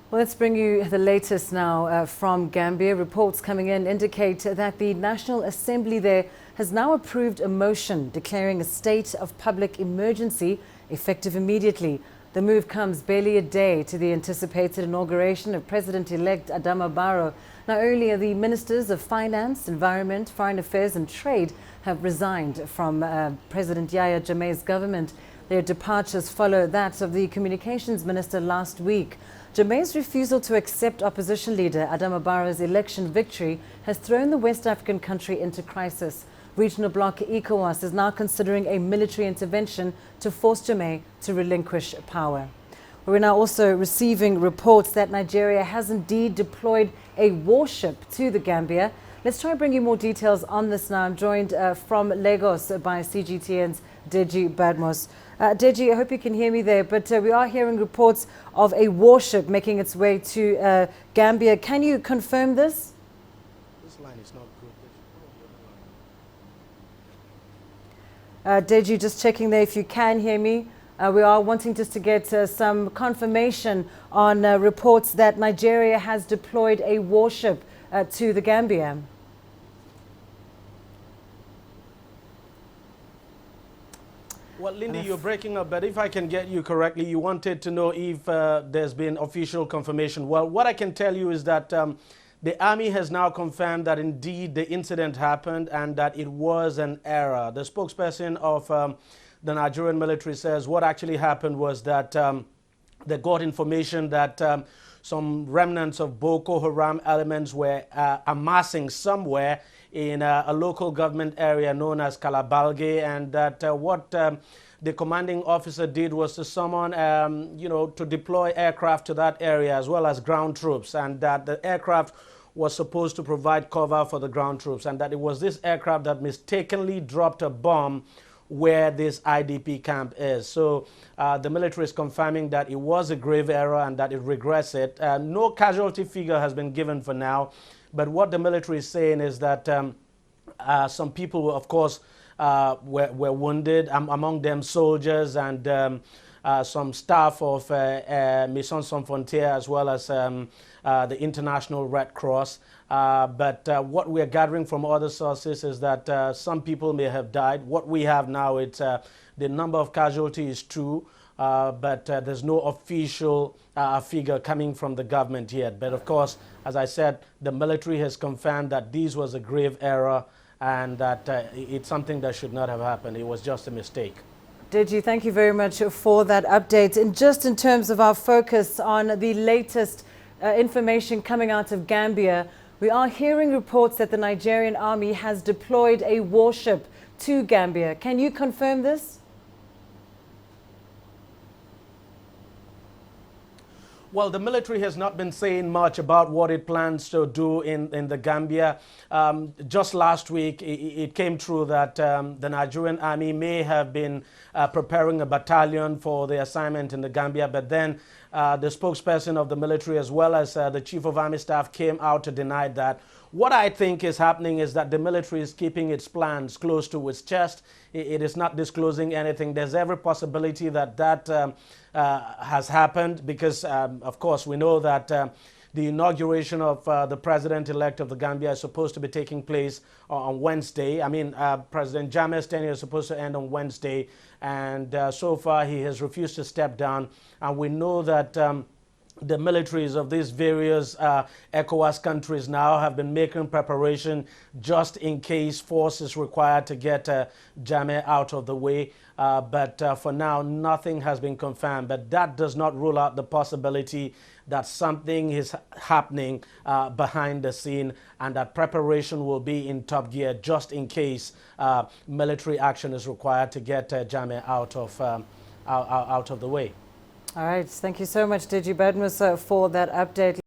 Well, let's bring you the latest now from Gambia. Reports coming in indicate that the National Assembly there has now approved a motion declaring a state of public emergency effective immediately. The move comes barely a day to the anticipated inauguration of President-elect Adama Barrow. Now, earlier, the ministers of Finance, Environment, Foreign Affairs and Trade have resigned from President Yahya Jammeh's government. Their departures follow that of the Communications Minister last week. Jammeh's refusal to accept opposition leader Adama Barrow's election victory has thrown the West African country into crisis. Regional bloc ECOWAS is now considering a military intervention to force Jammeh to relinquish power. We're now also receiving reports that Nigeria has indeed deployed a warship to the Gambia. Let's try and bring you more details on this now. I'm joined from Lagos by CGTN's Deji Badmus. Deji, I hope you can hear me there, but we are hearing reports of a warship making its way to Gambia. Can you confirm this? This line is not good. Deji, just checking there if you can hear me. We are wanting just to get some confirmation on reports that Nigeria has deployed a warship to the Gambia. Well, Lindy, you're breaking up, but if I can get you correctly, you wanted to know if there's been official confirmation. Well, what I can tell you is that the army has now confirmed that indeed the incident happened and that it was an error. The spokesperson of the Nigerian military says what actually happened was that they got information that some remnants of Boko Haram elements were amassing somewhere in a local government area known as Kalabalge, and that what the commanding officer did was to summon, to deploy aircraft to that area as well as ground troops, and that the aircraft was supposed to provide cover for the ground troops, and that it was this aircraft that mistakenly dropped a bomb where this IDP camp is. So the military is confirming that it was a grave error and that it regrets it. No casualty figure has been given for now, but what the military is saying is that some people, of course, were wounded, among them soldiers and some staff of Mission Sans Frontières as well as the International Red Cross. But what we're gathering from other sources is that some people may have died. What we have now, it's the number of casualties is true, but there's no official figure coming from the government yet. But of course, as I said, the military has confirmed that this was a grave error and that it's something that should not have happened. It was just a mistake. Deji, thank you very much for that update. And just in terms of our focus on the latest information coming out of Gambia, we are hearing reports that the Nigerian army has deployed a warship to Gambia. Can you confirm this? Well, the military has not been saying much about what it plans to do in the Gambia. Just last week, it came true that the Nigerian army may have been preparing a battalion for the assignment in the Gambia, but then the spokesperson of the military as well as the chief of army staff came out to deny that. What I think is happening is that the military is keeping its plans close to its chest. It is not disclosing anything. There's every possibility that that has happened because, of course, we know that the inauguration of the president-elect of the Gambia is supposed to be taking place on Wednesday. I mean, President Jammeh's tenure is supposed to end on Wednesday, and so far he has refused to step down. And we know that the militaries of these various ECOWAS countries now have been making preparation just in case force is required to get Jammeh out of the way. But for now, nothing has been confirmed. But that does not rule out the possibility that something is happening behind the scene and that preparation will be in top gear just in case military action is required to get Jammeh out of the way. All right. Thank you so much, Deji Badmus, for that update.